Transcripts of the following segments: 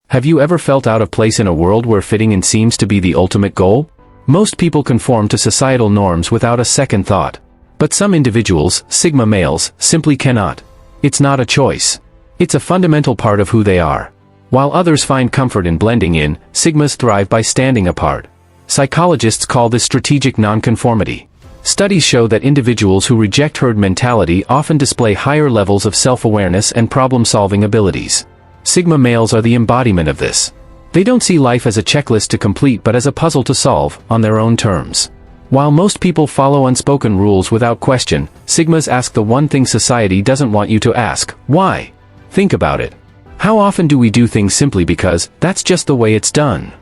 Have you ever felt out of place in a world where fitting in seems to be the ultimate goal? Most people conform to societal norms without a second thought. But some individuals, Sigma males, simply cannot. It's not a choice. It's a fundamental part of who they are. While others find comfort in blending in, Sigmas thrive by standing apart. Psychologists call this strategic nonconformity. Studies show that individuals who reject herd mentality often display higher levels of self-awareness and problem-solving abilities. Sigma males are the embodiment of this. They don't see life as a checklist to complete but as a puzzle to solve, on their own terms. While most people follow unspoken rules without question, Sigmas ask the one thing society doesn't want you to ask: why? Think about it. How often do we do things simply because that's just the way it's done?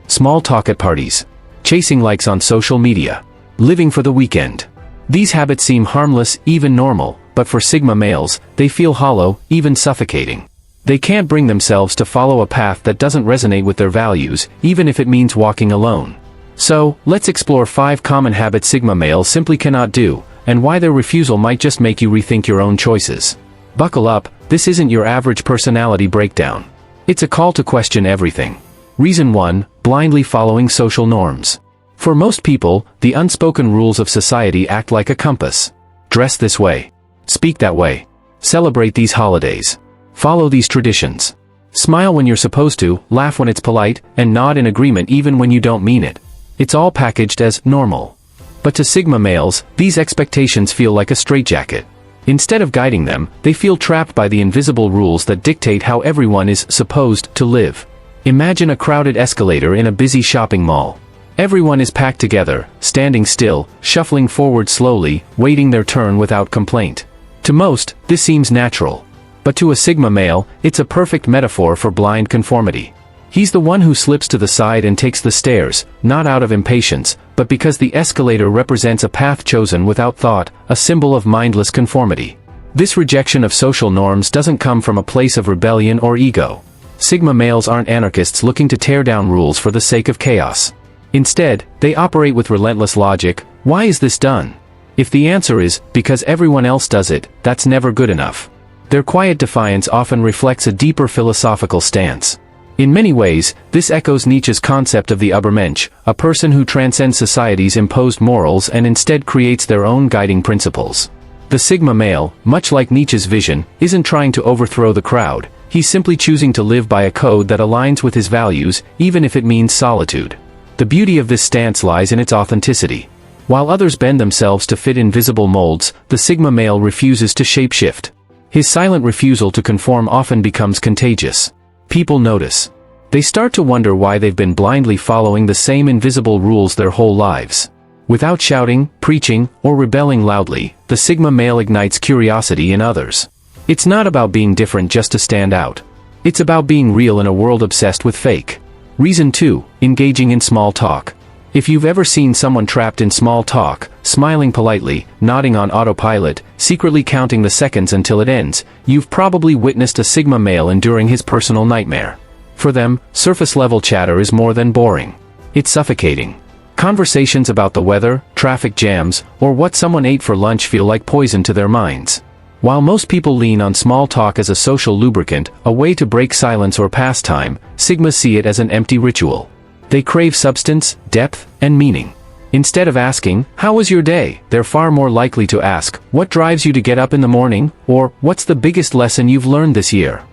Small talk at parties. Chasing likes on social media. Living for the weekend. These habits seem harmless, even normal, but for Sigma males, they feel hollow, even suffocating. They can't bring themselves to follow a path that doesn't resonate with their values, even if it means walking alone. So, let's explore 5 common habits Sigma males simply cannot do, and why their refusal might just make you rethink your own choices. Buckle up, this isn't your average personality breakdown. It's a call to question everything. Reason 1, blindly following social norms. For most people, the unspoken rules of society act like a compass. Dress this way. Speak that way. Celebrate these holidays. Follow these traditions. Smile when you're supposed to, laugh when it's polite, and nod in agreement even when you don't mean it. It's all packaged as normal. But to Sigma males, these expectations feel like a straitjacket. Instead of guiding them, they feel trapped by the invisible rules that dictate how everyone is supposed to live. Imagine a crowded escalator in a busy shopping mall. Everyone is packed together, standing still, shuffling forward slowly, waiting their turn without complaint. To most, this seems natural. But to a Sigma male, it's a perfect metaphor for blind conformity. He's the one who slips to the side and takes the stairs, not out of impatience, but because the escalator represents a path chosen without thought, a symbol of mindless conformity. This rejection of social norms doesn't come from a place of rebellion or ego. Sigma males aren't anarchists looking to tear down rules for the sake of chaos. Instead, they operate with relentless logic. Why is this done? If the answer is, because everyone else does it, that's never good enough. Their quiet defiance often reflects a deeper philosophical stance. In many ways, this echoes Nietzsche's concept of the Übermensch, a person who transcends society's imposed morals and instead creates their own guiding principles. The Sigma male, much like Nietzsche's vision, isn't trying to overthrow the crowd. He's simply choosing to live by a code that aligns with his values, even if it means solitude. The beauty of this stance lies in its authenticity. While others bend themselves to fit invisible molds, the Sigma male refuses to shapeshift. His silent refusal to conform often becomes contagious. People notice. They start to wonder why they've been blindly following the same invisible rules their whole lives. Without shouting, preaching, or rebelling loudly, the Sigma male ignites curiosity in others. It's not about being different just to stand out. It's about being real in a world obsessed with fake. Reason 2, engaging in small talk. If you've ever seen someone trapped in small talk, smiling politely, nodding on autopilot, secretly counting the seconds until it ends, you've probably witnessed a Sigma male enduring his personal nightmare. For them, surface-level chatter is more than boring. It's suffocating. Conversations about the weather, traffic jams, or what someone ate for lunch feel like poison to their minds. While most people lean on small talk as a social lubricant, a way to break silence or pass time, Sigmas see it as an empty ritual. They crave substance, depth, and meaning. Instead of asking, "How was your day?" they're far more likely to ask, "What drives you to get up in the morning?" or "What's the biggest lesson you've learned this year?"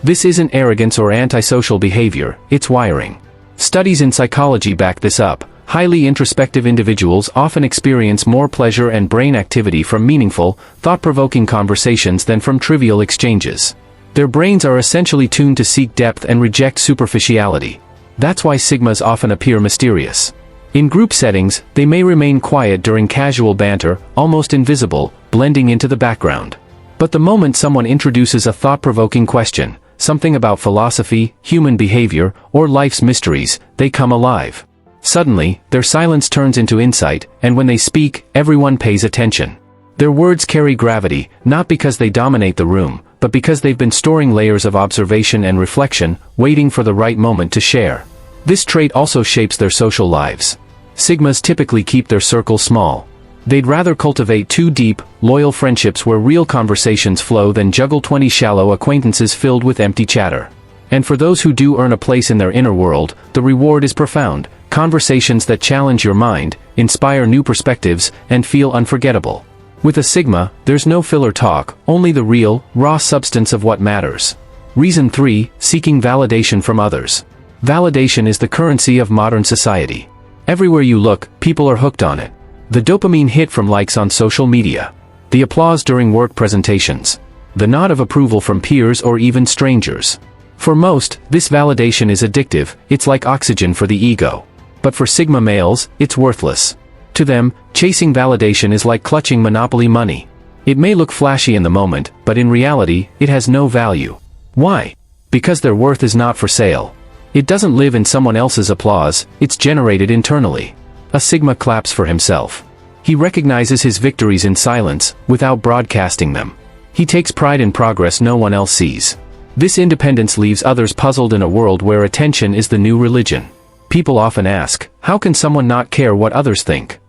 This isn't arrogance or antisocial behavior, it's wiring. Studies in psychology back this up. Highly introspective individuals often experience more pleasure and brain activity from meaningful, thought-provoking conversations than from trivial exchanges. Their brains are essentially tuned to seek depth and reject superficiality. That's why Sigmas often appear mysterious. In group settings, they may remain quiet during casual banter, almost invisible, blending into the background. But the moment someone introduces a thought-provoking question, something about philosophy, human behavior, or life's mysteries, they come alive. Suddenly, their silence turns into insight, and when they speak, everyone pays attention. Their words carry gravity, not because they dominate the room, but because they've been storing layers of observation and reflection, waiting for the right moment to share. This trait also shapes their social lives. Sigmas typically keep their circle small. They'd rather cultivate 2 deep, loyal friendships where real conversations flow than juggle 20 shallow acquaintances filled with empty chatter. And for those who do earn a place in their inner world, the reward is profound: conversations that challenge your mind, inspire new perspectives, and feel unforgettable. With a Sigma, there's no filler talk, only the real, raw substance of what matters. Reason 3, seeking validation from others. Validation is the currency of modern society. Everywhere you look, people are hooked on it. The dopamine hit from likes on social media. The applause during work presentations. The nod of approval from peers or even strangers. For most, this validation is addictive, it's like oxygen for the ego. But for Sigma males, it's worthless. To them, chasing validation is like clutching monopoly money. It may look flashy in the moment, but in reality, it has no value. Why? Because their worth is not for sale. It doesn't live in someone else's applause, it's generated internally. A Sigma claps for himself. He recognizes his victories in silence, without broadcasting them. He takes pride in progress no one else sees. This independence leaves others puzzled in a world where attention is the new religion. People often ask, how can someone not care what others think?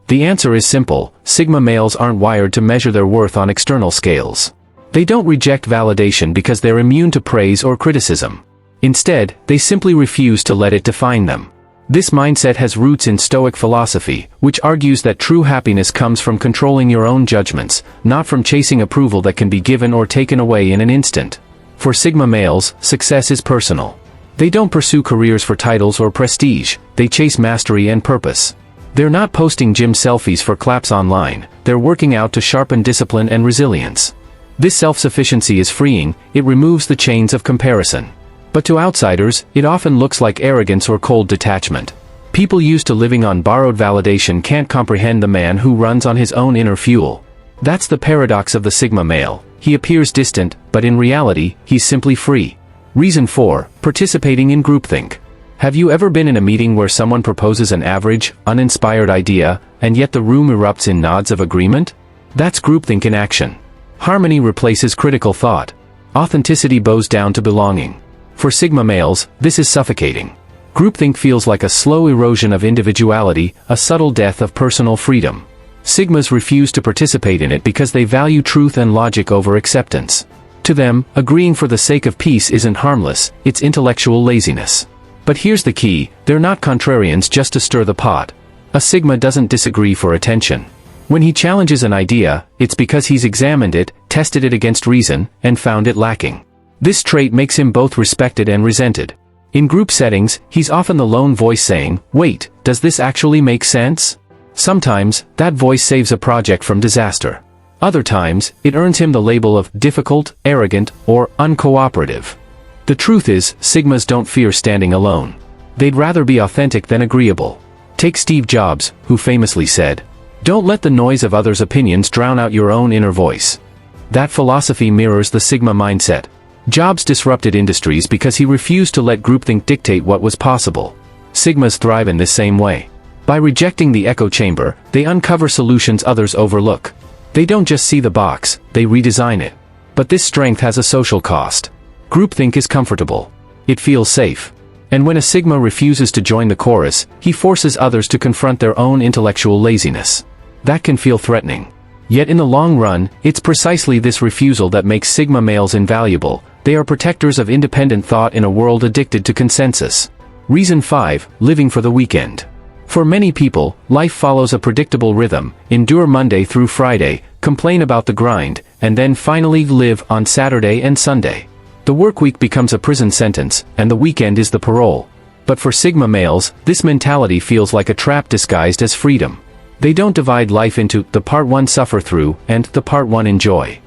The answer is simple: Sigma males aren't wired to measure their worth on external scales. They don't reject validation because they're immune to praise or criticism. Instead, they simply refuse to let it define them. This mindset has roots in Stoic philosophy, which argues that true happiness comes from controlling your own judgments, not from chasing approval that can be given or taken away in an instant. For Sigma males, success is personal. They don't pursue careers for titles or prestige, they chase mastery and purpose. They're not posting gym selfies for claps online, they're working out to sharpen discipline and resilience. This self-sufficiency is freeing, it removes the chains of comparison. But to outsiders, it often looks like arrogance or cold detachment. People used to living on borrowed validation can't comprehend the man who runs on his own inner fuel. That's the paradox of the Sigma male. He appears distant, but in reality, he's simply free. Reason 4, participating in groupthink. Have you ever been in a meeting where someone proposes an average, uninspired idea, and yet the room erupts in nods of agreement? That's groupthink in action. Harmony replaces critical thought. Authenticity bows down to belonging. For Sigma males, this is suffocating. Groupthink feels like a slow erosion of individuality, a subtle death of personal freedom. Sigmas refuse to participate in it because they value truth and logic over acceptance. To them, agreeing for the sake of peace isn't harmless, it's intellectual laziness. But here's the key: they're not contrarians just to stir the pot. A Sigma doesn't disagree for attention. When he challenges an idea, it's because he's examined it, tested it against reason, and found it lacking. This trait makes him both respected and resented. In group settings, he's often the lone voice saying, "Wait, does this actually make sense?" Sometimes, that voice saves a project from disaster. Other times, it earns him the label of difficult, arrogant, or uncooperative. The truth is, Sigmas don't fear standing alone. They'd rather be authentic than agreeable. Take Steve Jobs, who famously said, "Don't let the noise of others' opinions drown out your own inner voice." That philosophy mirrors the Sigma mindset. Jobs disrupted industries because he refused to let groupthink dictate what was possible. Sigmas thrive in this same way. By rejecting the echo chamber, they uncover solutions others overlook. They don't just see the box, they redesign it. But this strength has a social cost. Groupthink is comfortable. It feels safe. And when a Sigma refuses to join the chorus, he forces others to confront their own intellectual laziness. That can feel threatening. Yet in the long run, it's precisely this refusal that makes Sigma males invaluable. They are protectors of independent thought in a world addicted to consensus. Reason 5, living for the weekend. For many people, life follows a predictable rhythm: endure Monday through Friday, complain about the grind, and then finally live on Saturday and Sunday. The workweek becomes a prison sentence, and the weekend is the parole. But for Sigma males, this mentality feels like a trap disguised as freedom. They don't divide life into the part 1 suffer through and the part 1 enjoy.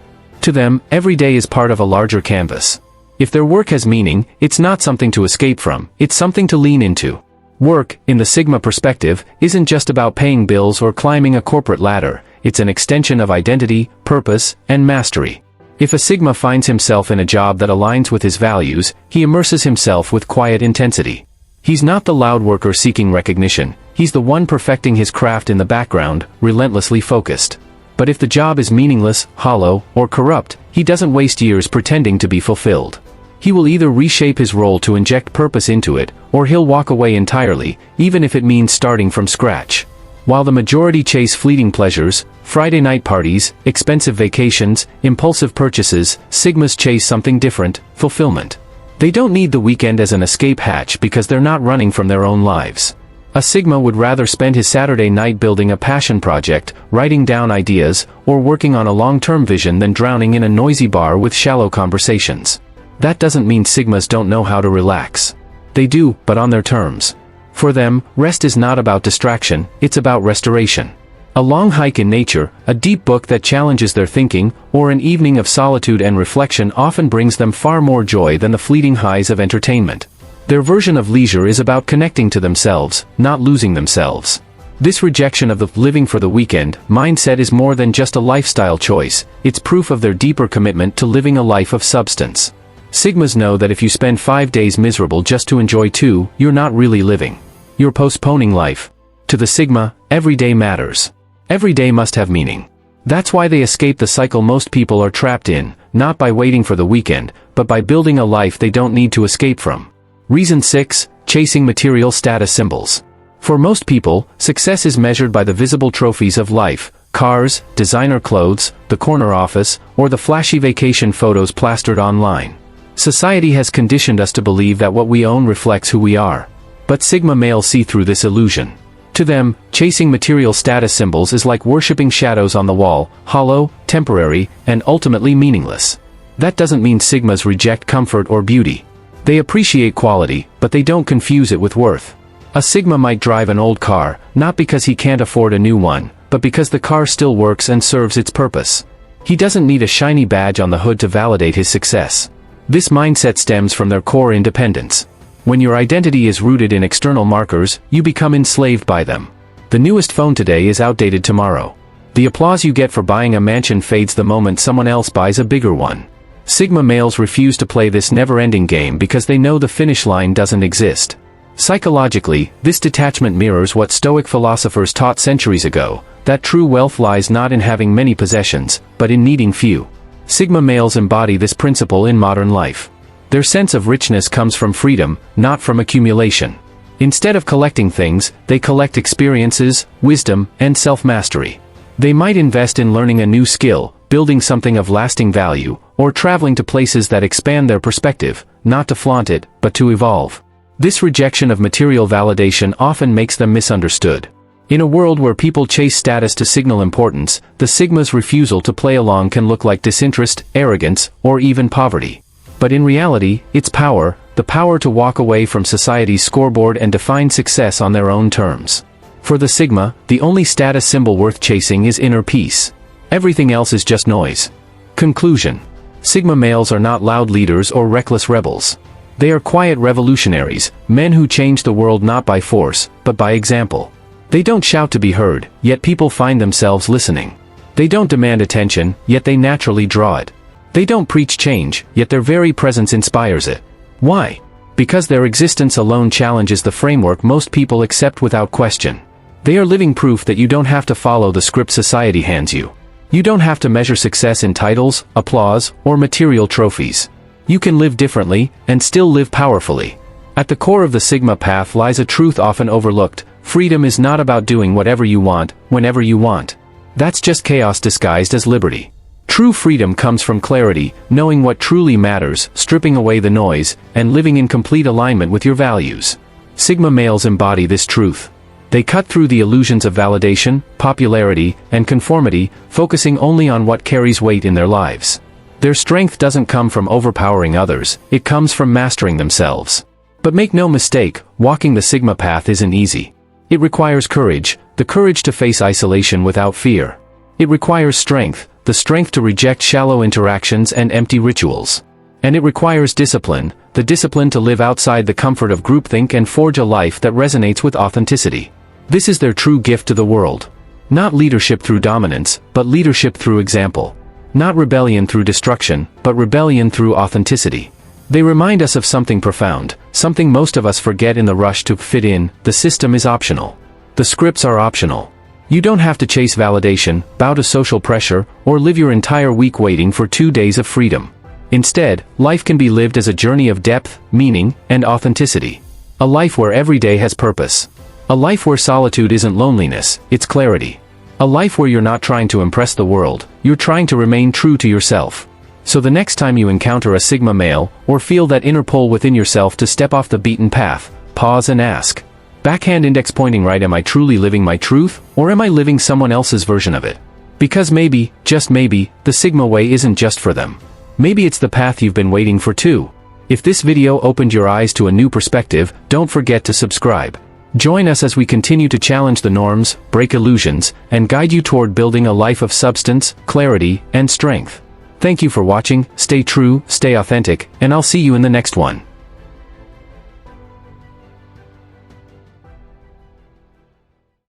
To them, every day is part of a larger canvas. If their work has meaning, it's not something to escape from, it's something to lean into. Work, in the Sigma perspective, isn't just about paying bills or climbing a corporate ladder, it's an extension of identity, purpose, and mastery. If a Sigma finds himself in a job that aligns with his values, he immerses himself with quiet intensity. He's not the loud worker seeking recognition, he's the one perfecting his craft in the background, relentlessly focused. But if the job is meaningless, hollow, or corrupt, he doesn't waste years pretending to be fulfilled. He will either reshape his role to inject purpose into it, or he'll walk away entirely, even if it means starting from scratch. While the majority chase fleeting pleasures, Friday night parties, expensive vacations, impulsive purchases, Sigmas chase something different: fulfillment. They don't need the weekend as an escape hatch because they're not running from their own lives. A Sigma would rather spend his Saturday night building a passion project, writing down ideas, or working on a long-term vision than drowning in a noisy bar with shallow conversations. That doesn't mean Sigmas don't know how to relax. They do, but on their terms. For them, rest is not about distraction, it's about restoration. A long hike in nature, a deep book that challenges their thinking, or an evening of solitude and reflection often brings them far more joy than the fleeting highs of entertainment. Their version of leisure is about connecting to themselves, not losing themselves. This rejection of the living for the weekend mindset is more than just a lifestyle choice, it's proof of their deeper commitment to living a life of substance. Sigmas know that if you spend 5 days miserable just to enjoy 2, you're not really living. You're postponing life. To the Sigma, every day matters. Every day must have meaning. That's why they escape the cycle most people are trapped in, not by waiting for the weekend, but by building a life they don't need to escape from. Reason 6, chasing material status symbols. For most people, success is measured by the visible trophies of life, cars, designer clothes, the corner office, or the flashy vacation photos plastered online. Society has conditioned us to believe that what we own reflects who we are. But Sigma males see through this illusion. To them, chasing material status symbols is like worshipping shadows on the wall, hollow, temporary, and ultimately meaningless. That doesn't mean Sigmas reject comfort or beauty. They appreciate quality, but they don't confuse it with worth. A Sigma might drive an old car, not because he can't afford a new one, but because the car still works and serves its purpose. He doesn't need a shiny badge on the hood to validate his success. This mindset stems from their core independence. When your identity is rooted in external markers, you become enslaved by them. The newest phone today is outdated tomorrow. The applause you get for buying a mansion fades the moment someone else buys a bigger one. Sigma males refuse to play this never-ending game because they know the finish line doesn't exist. Psychologically, this detachment mirrors what Stoic philosophers taught centuries ago, that true wealth lies not in having many possessions, but in needing few. Sigma males embody this principle in modern life. Their sense of richness comes from freedom, not from accumulation. Instead of collecting things, they collect experiences, wisdom, and self-mastery. They might invest in learning a new skill, building something of lasting value, or traveling to places that expand their perspective, not to flaunt it, but to evolve. This rejection of material validation often makes them misunderstood. In a world where people chase status to signal importance, the Sigma's refusal to play along can look like disinterest, arrogance, or even poverty. But in reality, it's power, the power to walk away from society's scoreboard and define success on their own terms. For the Sigma, the only status symbol worth chasing is inner peace. Everything else is just noise. Conclusion. Sigma males are not loud leaders or reckless rebels. They are quiet revolutionaries, men who change the world not by force, but by example. They don't shout to be heard, yet people find themselves listening. They don't demand attention, yet they naturally draw it. They don't preach change, yet their very presence inspires it. Why? Because their existence alone challenges the framework most people accept without question. They are living proof that you don't have to follow the script society hands you. You don't have to measure success in titles, applause, or material trophies. You can live differently, and still live powerfully. At the core of the Sigma path lies a truth often overlooked: freedom is not about doing whatever you want, whenever you want. That's just chaos disguised as liberty. True freedom comes from clarity, knowing what truly matters, stripping away the noise, and living in complete alignment with your values. Sigma males embody this truth. They cut through the illusions of validation, popularity, and conformity, focusing only on what carries weight in their lives. Their strength doesn't come from overpowering others, it comes from mastering themselves. But make no mistake, walking the Sigma path isn't easy. It requires courage, the courage to face isolation without fear. It requires strength, the strength to reject shallow interactions and empty rituals. And it requires discipline, the discipline to live outside the comfort of groupthink and forge a life that resonates with authenticity. This is their true gift to the world. Not leadership through dominance, but leadership through example. Not rebellion through destruction, but rebellion through authenticity. They remind us of something profound, something most of us forget in the rush to fit in: the system is optional. The scripts are optional. You don't have to chase validation, bow to social pressure, or live your entire week waiting for 2 days of freedom. Instead, life can be lived as a journey of depth, meaning, and authenticity. A life where every day has purpose. A life where solitude isn't loneliness, it's clarity. A life where you're not trying to impress the world, you're trying to remain true to yourself. So the next time you encounter a Sigma male, or feel that inner pull within yourself to step off the beaten path, pause and ask. Backhand index pointing right, am I truly living my truth, or am I living someone else's version of it? Because maybe, just maybe, the Sigma way isn't just for them. Maybe it's the path you've been waiting for too. If this video opened your eyes to a new perspective, don't forget to subscribe. Join us as we continue to challenge the norms, break illusions, and guide you toward building a life of substance, clarity, and strength. Thank you for watching, stay true, stay authentic, and I'll see you in the next one.